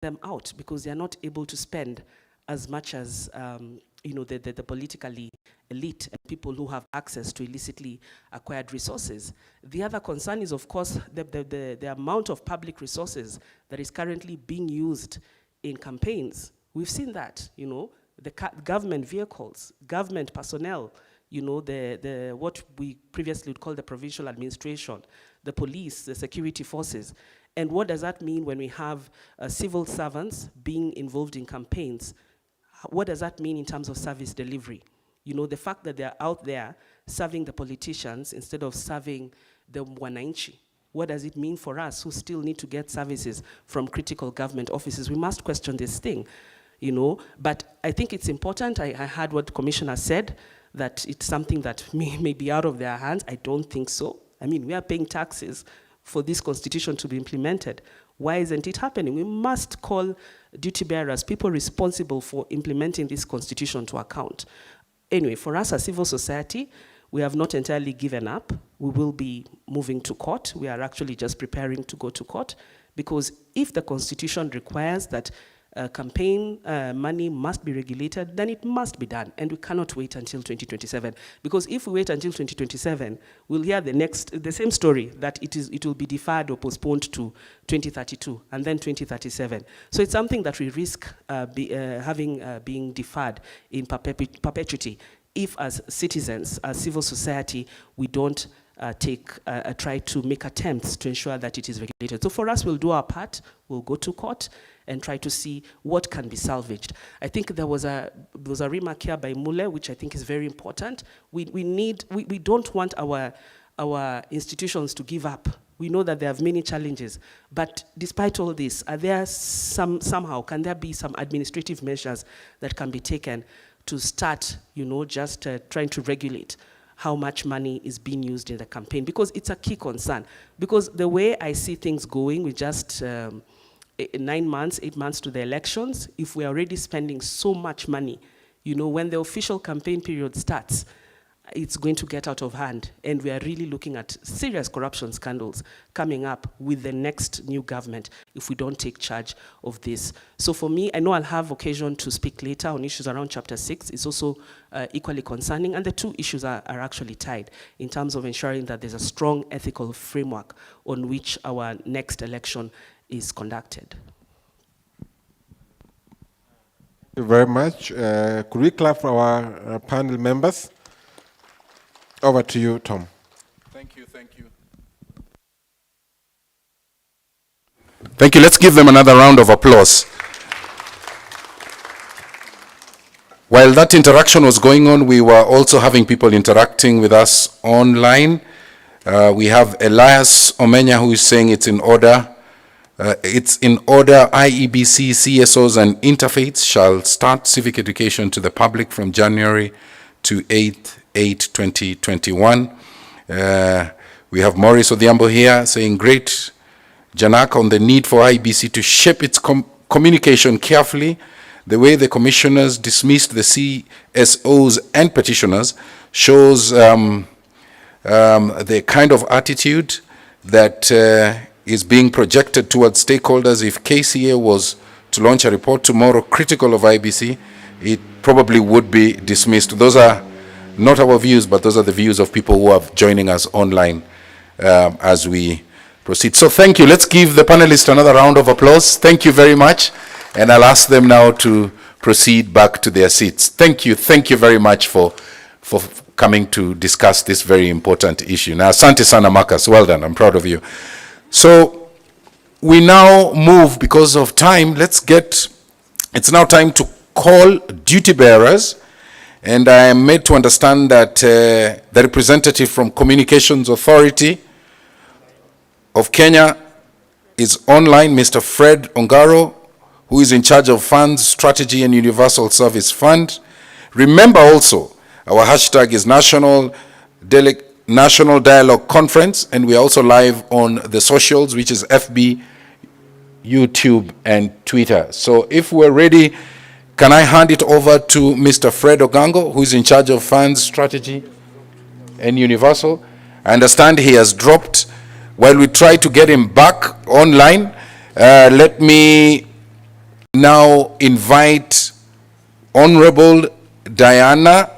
them out because they are not able to spend as much as the politically elite and people who have access to illicitly acquired resources. The other concern is, of course, the amount of public resources that is currently being used in campaigns. We've seen that, the government vehicles, government personnel, what we previously would call the provincial administration, the police, the security forces. And what does that mean when we have civil servants being involved in campaigns? What does that mean in terms of service delivery? The fact that they're out there serving the politicians instead of serving the wananchi. What does it mean for us who still need to get services from critical government offices? We must question this thing, But I think it's important. I heard what Commissioner said, that it's something that may be out of their hands. I don't think so. I mean, we are paying taxes for this constitution to be implemented. Why isn't it happening? We must call duty bearers, people responsible for implementing this constitution, to account. Anyway, for us as civil society, we have not entirely given up. We will be moving to court. We are actually just preparing to go to court, because if the constitution requires that campaign money must be regulated, then it must be done, and we cannot wait until 2027. Because if we wait until 2027, we'll hear the same story, that it will be deferred or postponed to 2032 and then 2037. So it's something that we risk being deferred in perpetuity if, as citizens, as civil society, we don't try to make attempts to ensure that it is regulated. So for us, we'll do our part. We'll go to court and try to see what can be salvaged. I think there was a remark here by Mule, which I think is very important. We don't want our institutions to give up. We know that they have many challenges, but despite all this, are there can there be some administrative measures that can be taken to start, just trying to regulate how much money is being used in the campaign? Because it's a key concern. Because the way I see things going, with just 8 months to the elections, if we're already spending so much money, when the official campaign period starts, it's going to get out of hand. And we are really looking at serious corruption scandals coming up with the next new government if we don't take charge of this. So for me, I know I'll have occasion to speak later on issues around Chapter 6. It's also equally concerning, and the two issues are actually tied in terms of ensuring that there's a strong ethical framework on which our next election is conducted. Thank you very much. Could we clap for our panel members? Over to you, Tom. Thank you. Thank you. Let's give them another round of applause. While that interaction was going on, we were also having people interacting with us online. We have Elias Omenya, who is saying it's in order. IEBC, CSOs and interfaiths shall start civic education to the public from January to 8/2021. We have Maurice Odhiambo here saying, great, Janak, on the need for IEBC to shape its communication carefully. The way the commissioners dismissed the CSOs and petitioners shows the kind of attitude that is being projected towards stakeholders. If KCA was to launch a report tomorrow critical of IEBC, it probably would be dismissed. Those are not our views, but those are the views of people who are joining us online as we proceed. So thank you. Let's give the panelists another round of applause. Thank you very much. And I'll ask them now to proceed back to their seats. Thank you. Thank you very much for coming to discuss this very important issue. Now, asante sana Marcus. Well done. I'm proud of you. So we now move, because of time, it's now time to call duty bearers. And I am made to understand that the representative from Communications Authority of Kenya is online, Mr. Fred Ongaro, who is in charge of Funds, Strategy and Universal Service Fund. Remember also, our hashtag is National Dialogue Conference, and we are also live on the socials, which is FB, YouTube, and Twitter. So if we're ready, can I hand it over to Mr. Fred Ogango, who is in charge of Funds, Strategy, and Universal? I understand he has dropped. While we try to get him back online, let me now invite Honorable Diana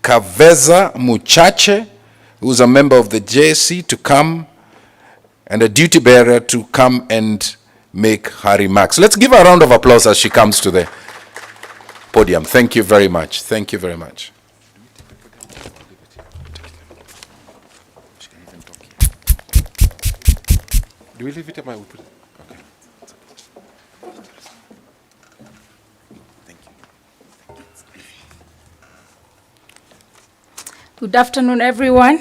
Kaveza Muchache, who's a member of the JSC, to come, and a duty bearer to come and make her remarks. Let's give her a round of applause as she comes to the podium. Thank you very much. Thank you very much. Do we leave it at my... Okay. Good afternoon, everyone.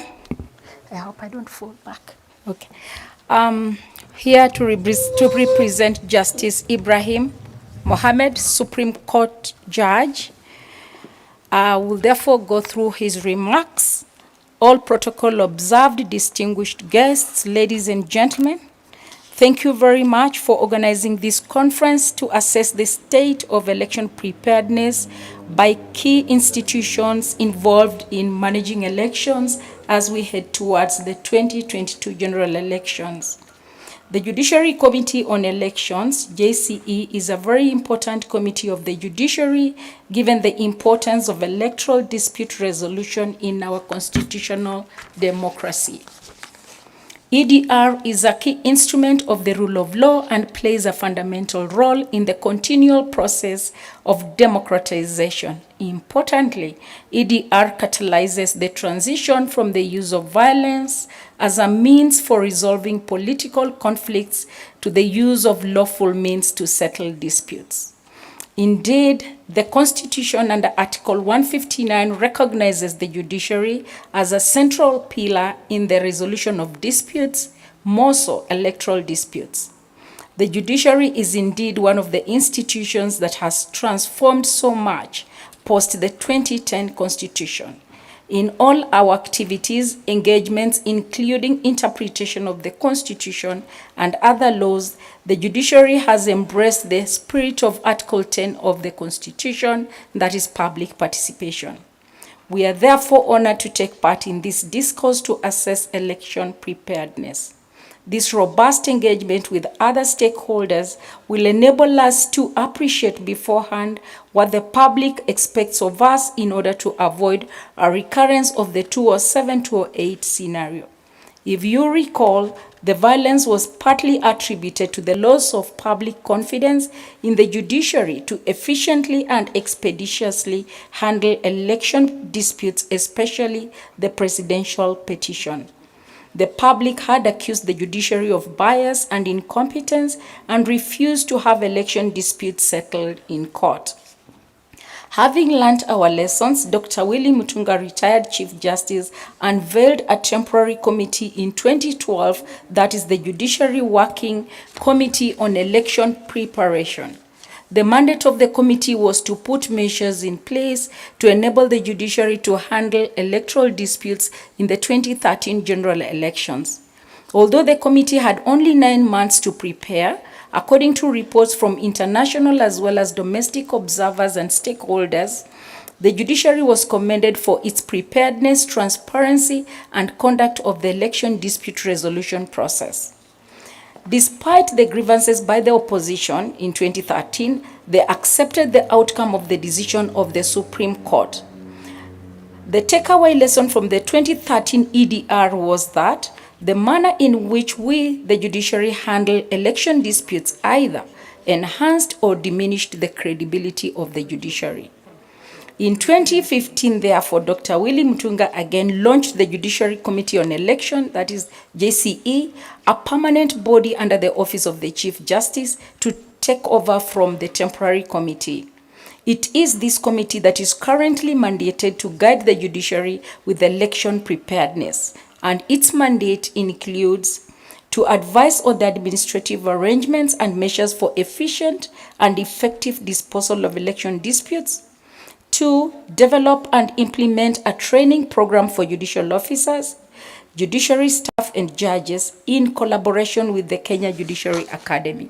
I hope I don't fall back. Okay. Here to represent Justice Ibrahim Mohammed, Supreme Court Judge. I will therefore go through his remarks. All protocol observed, distinguished guests, ladies and gentlemen. Thank you very much for organizing this conference to assess the state of election preparedness by key institutions involved in managing elections as we head towards the 2022 general elections. The Judiciary Committee on Elections, JCE, is a very important committee of the judiciary given the importance of electoral dispute resolution in our constitutional democracy. EDR is a key instrument of the rule of law and plays a fundamental role in the continual process of democratization. Importantly, EDR catalyzes the transition from the use of violence as a means for resolving political conflicts to the use of lawful means to settle disputes. Indeed, the Constitution under Article 159 recognizes the judiciary as a central pillar in the resolution of disputes, more so electoral disputes. The judiciary is indeed one of the institutions that has transformed so much post the 2010 Constitution. In all our activities, engagements, including interpretation of the Constitution and other laws, the judiciary has embraced the spirit of Article 10 of the Constitution, that is public participation. We are therefore honored to take part in this discourse to assess election preparedness. This robust engagement with other stakeholders will enable us to appreciate beforehand what the public expects of us in order to avoid a recurrence of the 2007-2008 scenario. If you recall, the violence was partly attributed to the loss of public confidence in the judiciary to efficiently and expeditiously handle election disputes, especially the presidential petition. The public had accused the judiciary of bias and incompetence and refused to have election disputes settled in court. Having learnt our lessons, Dr. Willie Mutunga, retired Chief Justice, unveiled a temporary committee in 2012 that is the Judiciary Working Committee on Election Preparation. The mandate of the committee was to put measures in place to enable the judiciary to handle electoral disputes in the 2013 general elections. Although the committee had only 9 months to prepare, according to reports from international as well as domestic observers and stakeholders, the judiciary was commended for its preparedness, transparency, and conduct of the election dispute resolution process. Despite the grievances by the opposition in 2013, they accepted the outcome of the decision of the Supreme Court. The takeaway lesson from the 2013 EDR was that the manner in which we, the judiciary, handle election disputes either enhanced or diminished the credibility of the judiciary. In 2015, therefore, Dr. Willie Mutunga again launched the Judiciary Committee on Election, that is JCE, a permanent body under the Office of the Chief Justice to take over from the temporary committee. It is this committee that is currently mandated to guide the judiciary with election preparedness, and its mandate includes to advise on the administrative arrangements and measures for efficient and effective disposal of election disputes, to develop and implement a training program for judicial officers, judiciary staff, and judges in collaboration with the Kenya Judiciary Academy.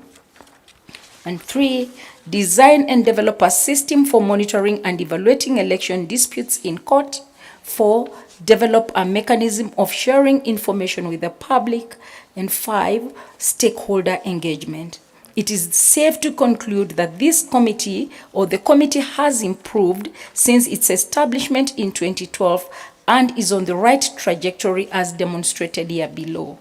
And 3, design and develop a system for monitoring and evaluating election disputes in court. 4, develop a mechanism of sharing information with the public. And 5, stakeholder engagement. it is safe to conclude that this committee or the committee has improved since its establishment in 2012 and is on the right trajectory as demonstrated here below.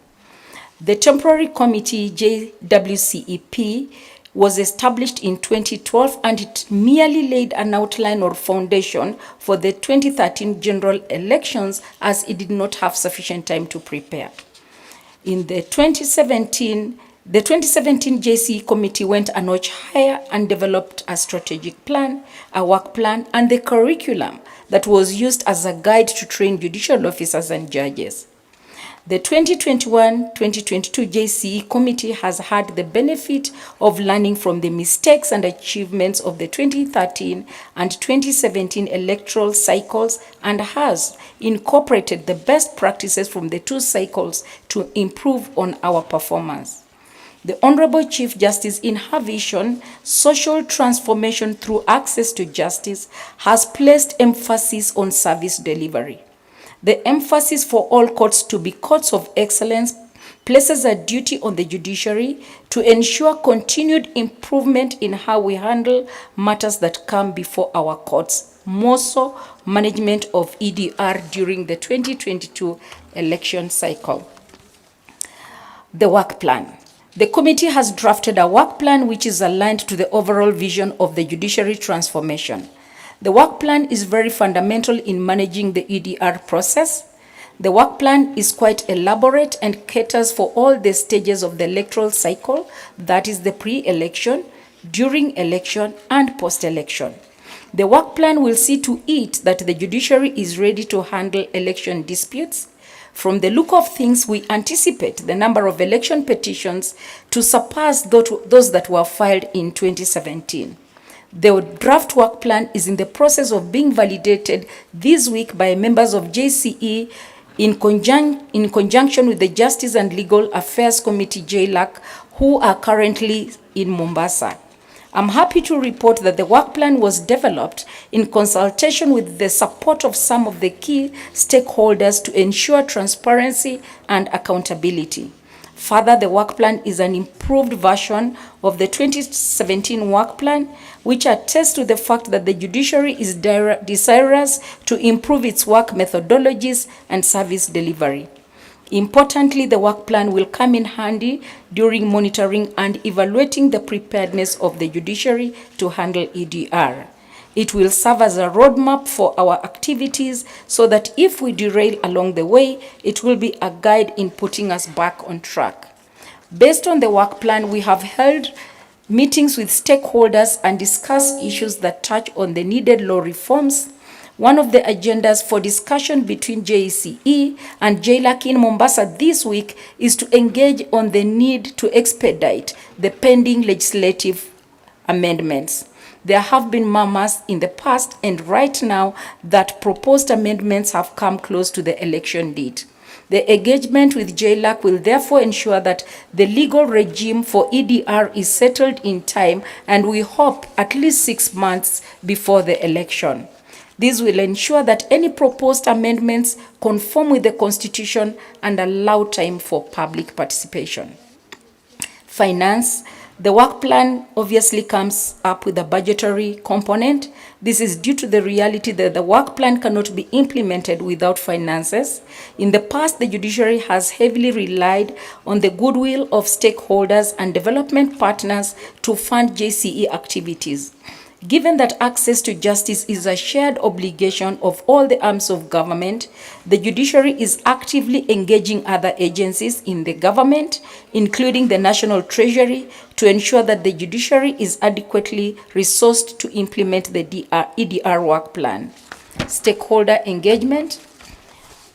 The temporary committee JWCEP was established in 2012 and it merely laid an outline or foundation for the 2013 general elections as it did not have sufficient time to prepare. In the 2017 JCE committee went a notch higher and developed a strategic plan, a work plan, and the curriculum that was used as a guide to train judicial officers and judges. The 2021-2022 JCE committee has had the benefit of learning from the mistakes and achievements of the 2013 and 2017 electoral cycles and has incorporated the best practices from the two cycles to improve on our performance. The Honorable Chief Justice, in her vision, social transformation through access to justice, has placed emphasis on service delivery. The emphasis for all courts to be courts of excellence places a duty on the judiciary to ensure continued improvement in how we handle matters that come before our courts, more so management of EDR during the 2022 election cycle. The work plan. The committee has drafted a work plan which is aligned to the overall vision of the judiciary transformation. The work plan is very fundamental in managing the EDR process. The work plan is quite elaborate and caters for all the stages of the electoral cycle, that is the pre-election, during election, and post-election. The work plan will see to it that the judiciary is ready to handle election disputes. From the look of things, we anticipate the number of election petitions to surpass those that were filed in 2017. The draft work plan is in the process of being validated this week by members of JCE in conjunction with the Justice and Legal Affairs Committee, JLAC, who are currently in Mombasa. I'm happy to report that the work plan was developed in consultation with the support of some of the key stakeholders to ensure transparency and accountability. Further, the work plan is an improved version of the 2017 work plan, which attests to the fact that the judiciary is desirous to improve its work methodologies and service delivery. Importantly, the work plan will come in handy during monitoring and evaluating the preparedness of the judiciary to handle EDR. It will serve as a roadmap for our activities so that if we derail along the way, it will be a guide in putting us back on track. Based on the work plan, we have held meetings with stakeholders and discussed issues that touch on the needed law reforms. One of the agendas for discussion between JCE and JLAC in Mombasa this week is to engage on the need to expedite the pending legislative amendments. There have been murmurs in the past and right now that proposed amendments have come close to the election date. The engagement with JLAC will therefore ensure that the legal regime for EDR is settled in time, and we hope at least 6 months before the election. This will ensure that any proposed amendments conform with the Constitution and allow time for public participation. Finance. The work plan obviously comes up with a budgetary component. This is due to the reality that the work plan cannot be implemented without finances. In the past, the judiciary has heavily relied on the goodwill of stakeholders and development partners to fund JCE activities. Given that access to justice is a shared obligation of all the arms of government, the judiciary is actively engaging other agencies in the government, including the National Treasury, to ensure that the judiciary is adequately resourced to implement the EDR work plan. Stakeholder engagement.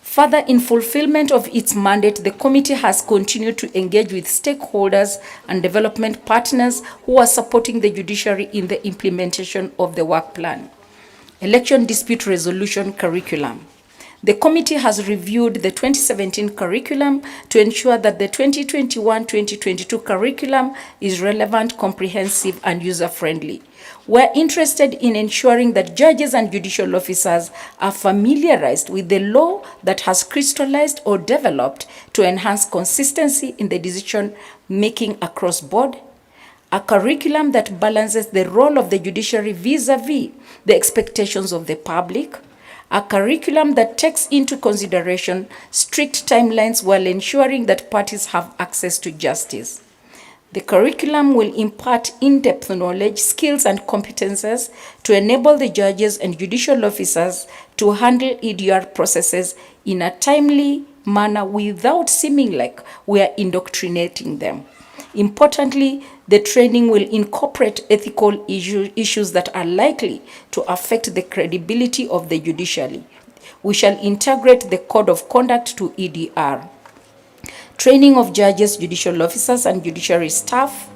Further, in fulfillment of its mandate, the committee has continued to engage with stakeholders and development partners who are supporting the judiciary in the implementation of the work plan. Election dispute resolution curriculum. The committee has reviewed the 2017 curriculum to ensure that the 2021-2022 curriculum is relevant, comprehensive, and user-friendly. We're interested in ensuring that judges and judicial officers are familiarized with the law that has crystallized or developed to enhance consistency in the decision making across board. a curriculum that balances the role of the judiciary vis-a-vis the expectations of the public, a curriculum that takes into consideration strict timelines while ensuring that parties have access to justice. The curriculum will impart in-depth knowledge, skills, and competences to enable the judges and judicial officers to handle EDR processes in a timely manner without seeming like we are indoctrinating them. Importantly, the training will incorporate ethical issues that are likely to affect the credibility of the judiciary. We shall integrate the code of conduct to EDR. Training of judges, judicial officers, and judiciary staff.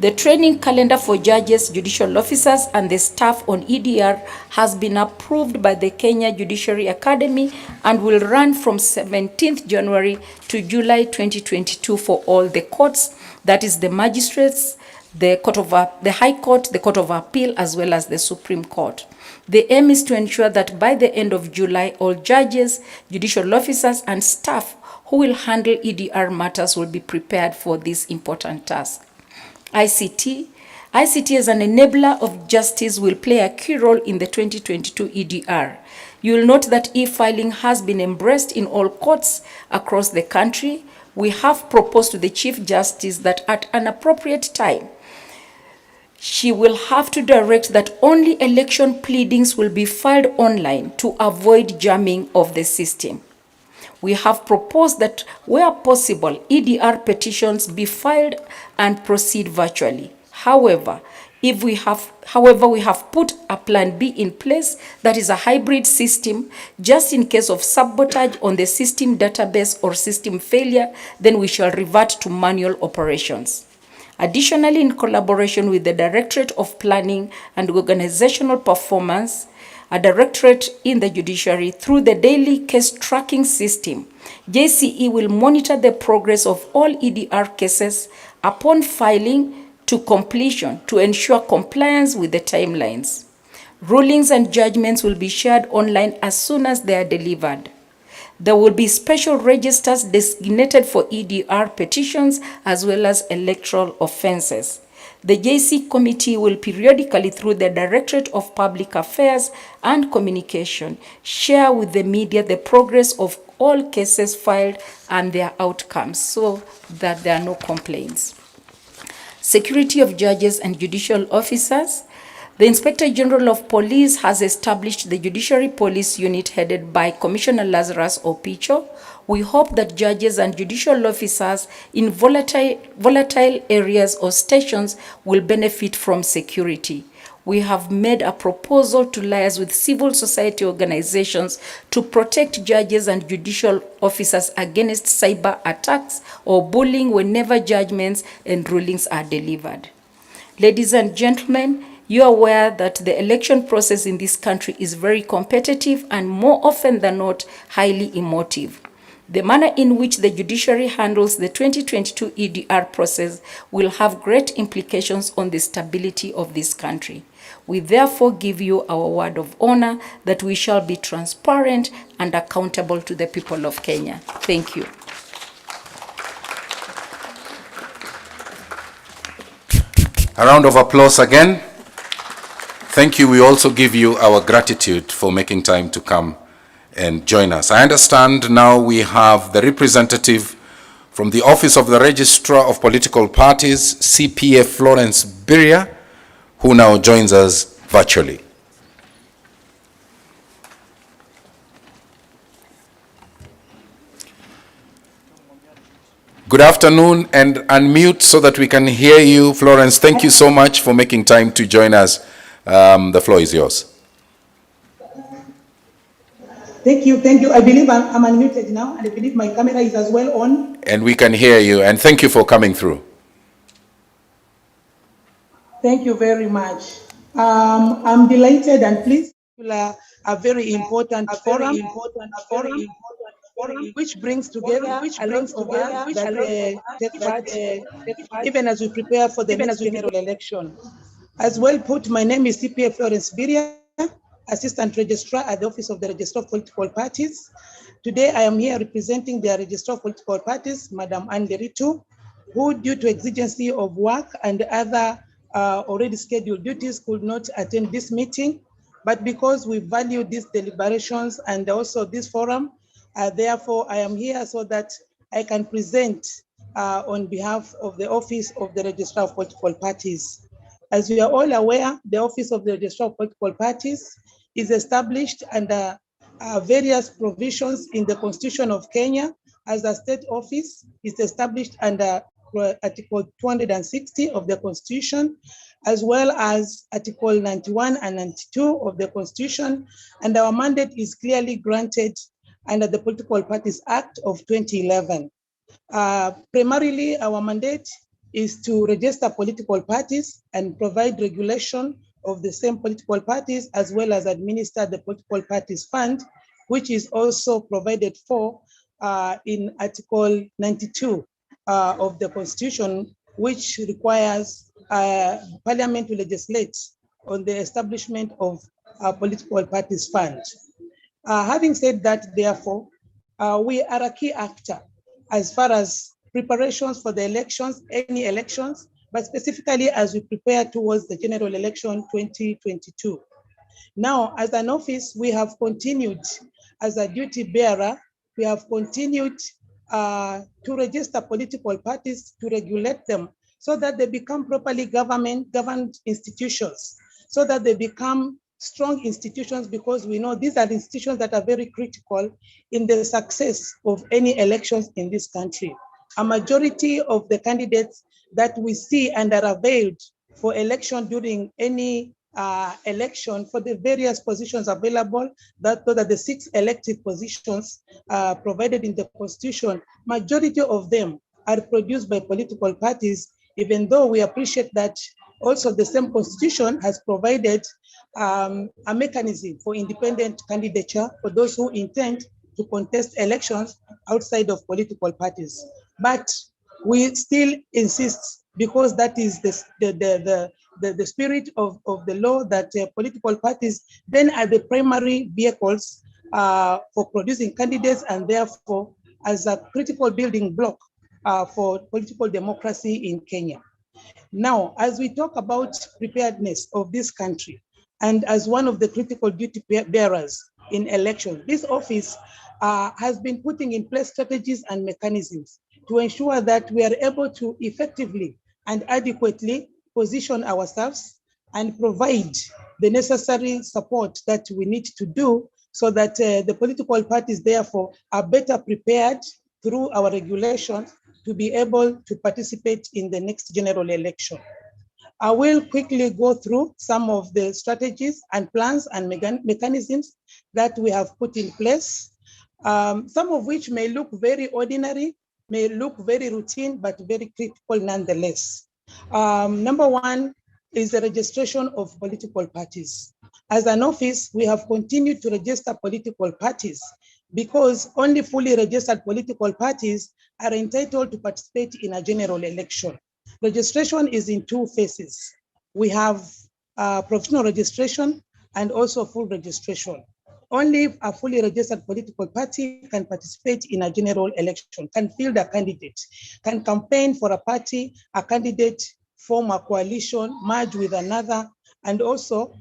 The training calendar for judges, judicial officers, and the staff on EDR has been approved by the Kenya Judiciary Academy and will run from 17th January to July 2022 for all the courts, that is the magistrates, the High Court, the Court of Appeal, as well as the Supreme Court. The aim is to ensure that by the end of July, all judges, judicial officers, and staff who will handle EDR matters will be prepared for this important task. ICT as an enabler of justice will play a key role in the 2022 EDR. You will note that e-filing has been embraced in all courts across the country. We have proposed to the Chief Justice that at an appropriate time, she will have to direct that only election pleadings will be filed online to avoid jamming of the system. We have proposed that where possible, EDR petitions be filed and proceed virtually. However, we have put a plan B in place that is a hybrid system just in case of sabotage on the system database or system failure, then we shall revert to manual operations. Additionally, in collaboration with the Directorate of Planning and Organizational Performance, a directorate in the judiciary, through the daily case tracking system, JCE will monitor the progress of all EDR cases upon filing to completion to ensure compliance with the timelines. Rulings and judgments will be shared online as soon as they are delivered. There will be special registers designated for EDR petitions as well as electoral offenses. The JC committee will periodically, through the Directorate of Public Affairs and Communication, share with the media the progress of all cases filed and their outcomes so that there are no complaints. Security of judges and judicial officers. The Inspector General of Police has established the Judiciary Police Unit headed by Commissioner Lazarus Opicho. We hope that judges and judicial officers in volatile areas or stations will benefit from security. We have made a proposal to liaise with civil society organizations to protect judges and judicial officers against cyber attacks or bullying whenever judgments and rulings are delivered. Ladies and gentlemen, you are aware that the election process in this country is very competitive and more often than not highly emotive. The manner in which the judiciary handles the 2022 EDR process will have great implications on the stability of this country. We therefore give you our word of honor that we shall be transparent and accountable to the people of Kenya. Thank you. A round of applause again. Thank you. We also give you our gratitude for making time to come and join us. I understand now we have the representative from the Office of the Registrar of Political Parties, CPA Florence Biria, who now joins us virtually. Good afternoon, and unmute so that we can hear you. Florence, thank you so much for making time to join us. The floor is yours. Thank you. I believe I'm unmuted now, and I believe my camera is as well on. And we can hear you, and thank you for coming through. Thank you very much. I'm delighted and pleased to a very important forum, which brings together even as we prepare for the next general election. As well put, my name is CPA Florence Biria, Assistant Registrar at the Office of the Registrar of Political Parties. Today I am here representing the Registrar of Political Parties, Madam Anne Leritu, who due to exigency of work and other already scheduled duties could not attend this meeting. But because we value these deliberations and also this forum, therefore I am here so that I can present on behalf of the Office of the Registrar of Political Parties. As we are all aware, the Office of the Registrar of Political Parties is established under various provisions in the Constitution of Kenya. As a state office, is established under Article 260 of the Constitution, as well as Article 91 and 92 of the Constitution. And our mandate is clearly granted under the Political Parties Act of 2011. Primarily, our mandate is to register political parties and provide regulation of the same political parties, as well as administer the political parties fund, which is also provided for in Article 92 of the Constitution, which requires Parliament to legislate on the establishment of a political parties fund. Having said that, therefore, we are a key actor as far as preparations for the elections, any elections, but specifically as we prepare towards the general election 2022. Now, as an office, we have continued as a duty bearer, we have continued to register political parties, to regulate them so that they become properly governed institutions, so that they become strong institutions, because we know these are institutions that are very critical in the success of any elections in this country. A majority of the candidates that we see and are availed for election during any election for the various positions available, those are the 6 elective positions provided in the Constitution, majority of them are produced by political parties, even though we appreciate that also the same Constitution has provided a mechanism for independent candidature for those who intend to contest elections outside of political parties. But we still insist, because that is the spirit of the law, that political parties then are the primary vehicles for producing candidates, and therefore as a critical building block for political democracy in Kenya. Now, as we talk about preparedness of this country, and as one of the critical duty bearers in elections, this office has been putting in place strategies and mechanisms to ensure that we are able to effectively and adequately position ourselves and provide the necessary support that we need to do, so that the political parties therefore are better prepared through our regulations to be able to participate in the next general election. I will quickly go through some of the strategies and plans and mechanisms that we have put in place, some of which may look very ordinary, may look very routine, but very critical nonetheless. Number one is the registration of political parties. As an office, we have continued to register political parties because only fully registered political parties are entitled to participate in a general election. Registration is in 2 phases. We have provisional registration and also full registration. Only a fully registered political party can participate in a general election, can field a candidate, can campaign for a party, a candidate, form a coalition, merge with another, and also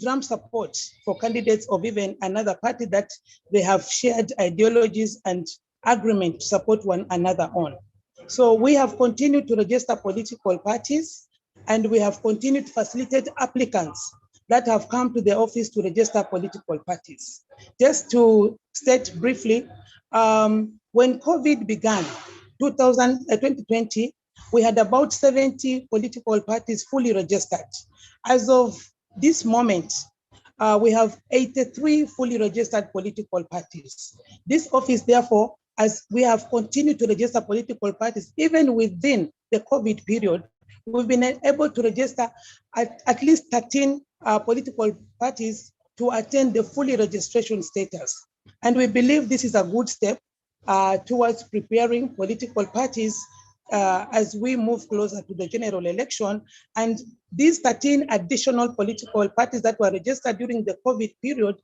drum support for candidates of even another party that they have shared ideologies and agreement to support one another on. So we have continued to register political parties, and we have continued to facilitate applicants that have come to the office to register political parties. Just to state briefly, when COVID began, 2020, we had about 70 political parties fully registered. As of this moment, we have 83 fully registered political parties. This office, therefore, as we have continued to register political parties, even within the COVID period, we've been able to register at least 13 political parties to attain the fully registration status. And we believe this is a good step towards preparing political parties as we move closer to the general election. And these 13 additional political parties that were registered during the COVID period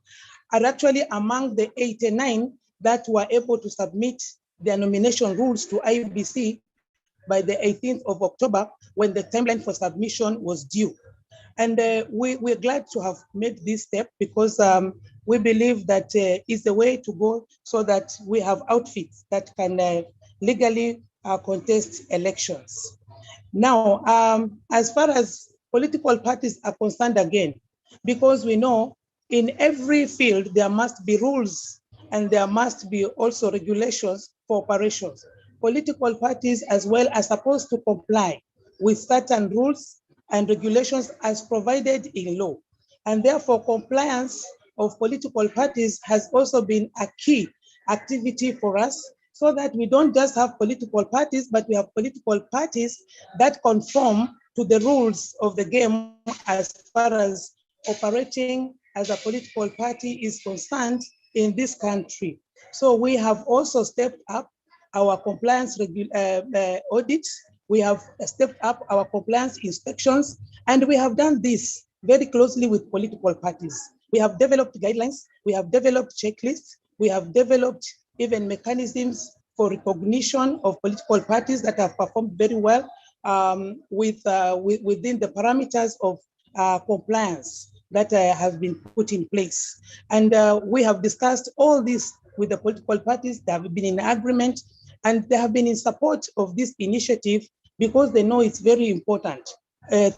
are actually among the 89 that were able to submit their nomination rules to IBC by the 18th of October, when the timeline for submission was due. And we're glad to have made this step because we believe that is the way to go so that we have outfits that can legally contest elections. Now, as far as political parties are concerned again, because we know in every field there must be rules and there must be also regulations for operations. Political parties as well are supposed to comply with certain rules and regulations as provided in law. And therefore, compliance of political parties has also been a key activity for us so that we don't just have political parties, but we have political parties that conform to the rules of the game as far as operating as a political party is concerned in this country. So we have also stepped up our compliance audits. We have stepped up our compliance inspections, and we have done this very closely with political parties. We have developed guidelines, we have developed checklists, we have developed even mechanisms for recognition of political parties that have performed very well within the parameters of compliance that have been put in place. And we have discussed all this with the political parties. They have been in agreement and they have been in support of this initiative because they know it's very important.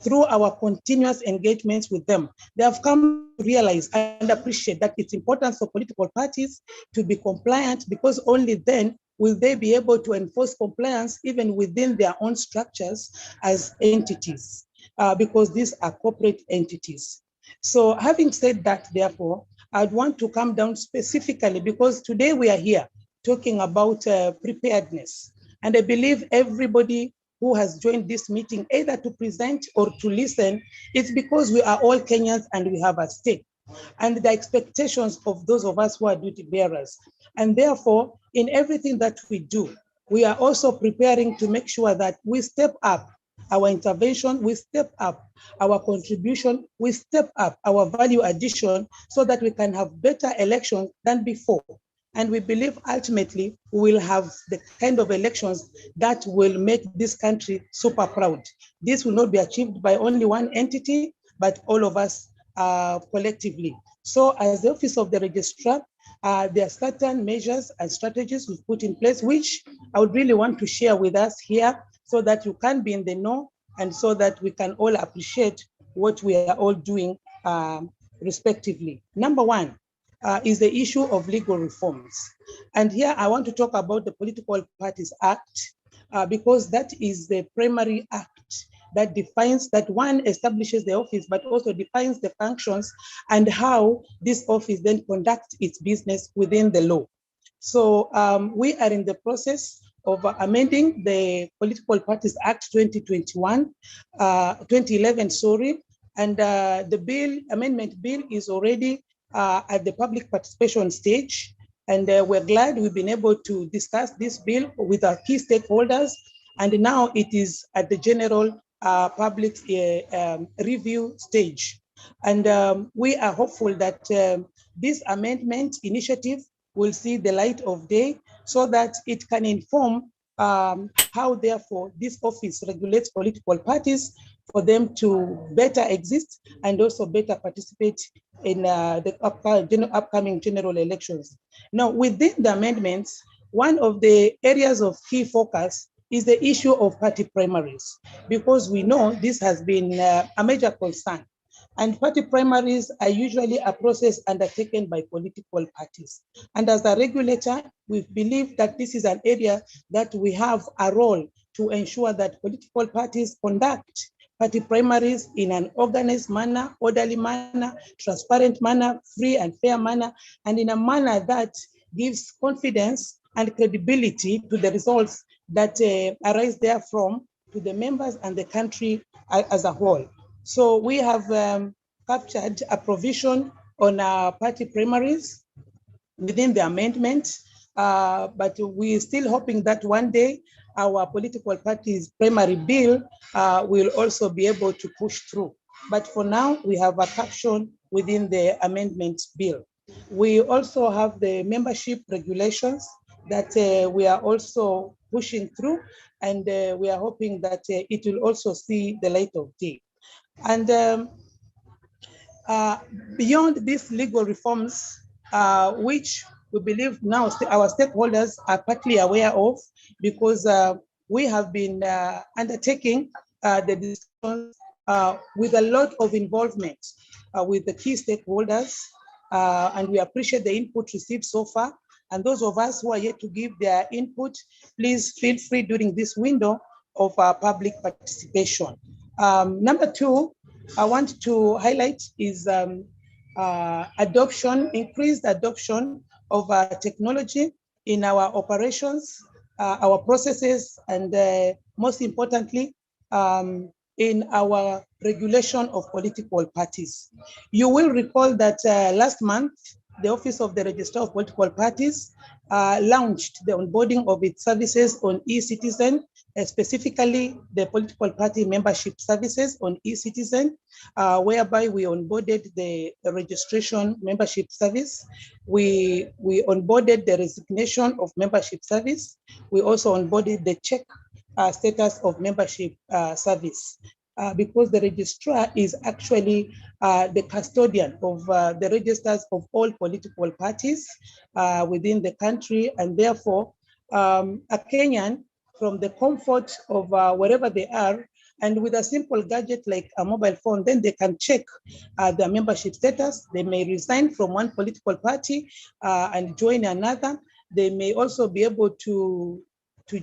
Through our continuous engagements with them, they have come to realize and appreciate that it's important for political parties to be compliant because only then will they be able to enforce compliance even within their own structures as entities, because these are corporate entities. So having said that, therefore, I'd want to come down specifically because today we are here talking about preparedness. And I believe everybody who has joined this meeting, either to present or to listen, it's because we are all Kenyans and we have a stake and the expectations of those of us who are duty bearers. And therefore, in everything that we do, we are also preparing to make sure that we step up our intervention, we step up our contribution, we step up our value addition so that we can have better elections than before. And we believe ultimately we will have the kind of elections that will make this country super proud. This will not be achieved by only one entity, but all of us collectively. So as the Office of the Registrar, there are certain measures and strategies we've put in place, which I would really want to share with us here so that you can be in the know and so that we can all appreciate what we are all doing respectively. Number one, is the issue of legal reforms. And here I want to talk about the Political Parties Act because that is the primary act that defines, that one establishes the office, but also defines the functions and how this office then conducts its business within the law. So we are in the process of amending the Political Parties Act 2011, sorry. And the bill, amendment bill is already at the public participation stage. And we're glad we've been able to discuss this bill with our key stakeholders. And now it is at the general public review stage. And we are hopeful that this amendment initiative will see the light of day so that it can inform how, therefore, this office regulates political parties for them to better exist and also better participate in the upcoming general elections. Now, within the amendments, one of the areas of key focus is the issue of party primaries, because we know this has been a major concern. And party primaries are usually a process undertaken by political parties. And as a regulator, we believe that this is an area that we have a role to ensure that political parties conduct party primaries in an organized manner, orderly manner, transparent manner, free and fair manner, and in a manner that gives confidence and credibility to the results that arise therefrom to the members and the country as a whole. So we have captured a provision on party primaries within the amendment, but we're still hoping that one day our political parties primary bill will also be able to push through. But for now, we have a caption within the amendment bill. We also have the membership regulations that we are also pushing through. and we are hoping that it will also see the light of day. And beyond these legal reforms, which we believe now our stakeholders are partly aware of, because we have been undertaking the discussions with a lot of involvement with the key stakeholders, and we appreciate the input received so far. And those of us who are yet to give their input, please feel free during this window of public participation. Number two, I want to highlight is increased adoption of technology in our operations, our processes, and most importantly, in our regulation of political parties. You will recall that last month, the Office of the Registrar of Political Parties launched the onboarding of its services on eCitizen, specifically the political party membership services on eCitizen, whereby we onboarded the registration membership service. We onboarded the resignation of membership service. We also onboarded the check status of membership service. Because the registrar is actually the custodian of the registers of all political parties within the country, and therefore a Kenyan, from the comfort of wherever they are, and with a simple gadget like a mobile phone, then they can check their membership status. They may resign from one political party and join another. They may also be able to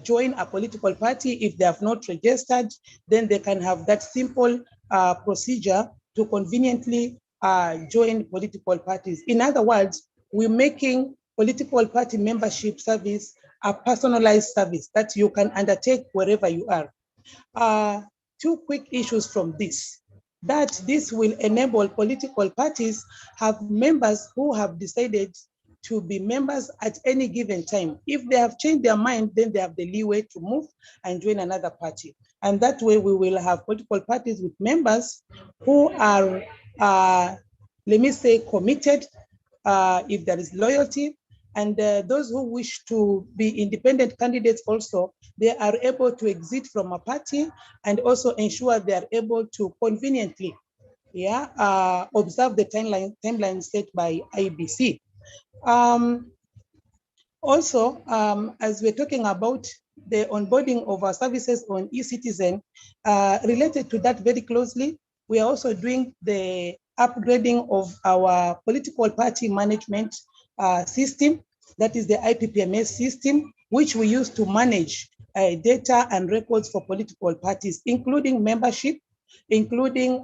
join a political party if they have not registered. Then they can have that simple procedure to conveniently join political parties. In other words, we're making political party membership service a personalized service that you can undertake wherever you are. Two quick issues from this: that this will enable political parties have members who have decided to be members at any given time. If they have changed their mind, then they have the leeway to move and join another party. And that way we will have political parties with members who are, let me say, committed, if there is loyalty, and those who wish to be independent candidates also, they are able to exit from a party and also ensure they are able to conveniently observe the timeline set by IBC. Also, as we're talking about the onboarding of our services on eCitizen, related to that very closely, we are also doing the upgrading of our political party management system, that is the IPPMS system, which we use to manage data and records for political parties, including membership, including